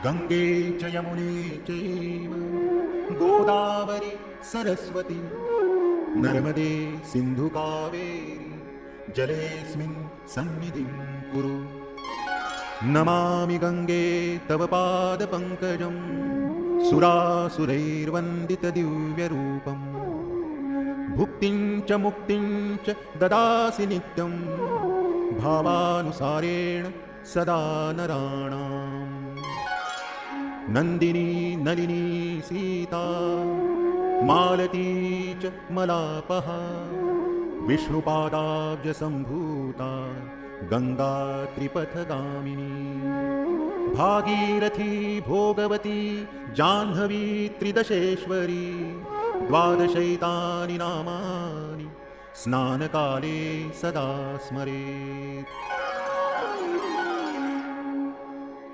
गंगे च यमुने चैव गोदावरी सरस्वती नर्मदे सिन्धु कावेरी जलेऽस्मिन् सन्निधिं कुरु। नमामि गंगे तव पादपङ्कजं सुरासुरैर्वन्दितदिव्यरूपम्। भुक्तिं च मुक्तिं च ददासि नित्यं भावानुसारेण सदा नराणाम्। नन्दिनी नलिनी सीता मालती च मलापः विष्णुपादाब्जसम्भूता गंगा त्रिपथगामिनी। भागीरथी भोगवती जाह्नवी त्रिदशेश्वरी द्वादशैतानि नामानि स्नानकाले सदा स्मरेत्।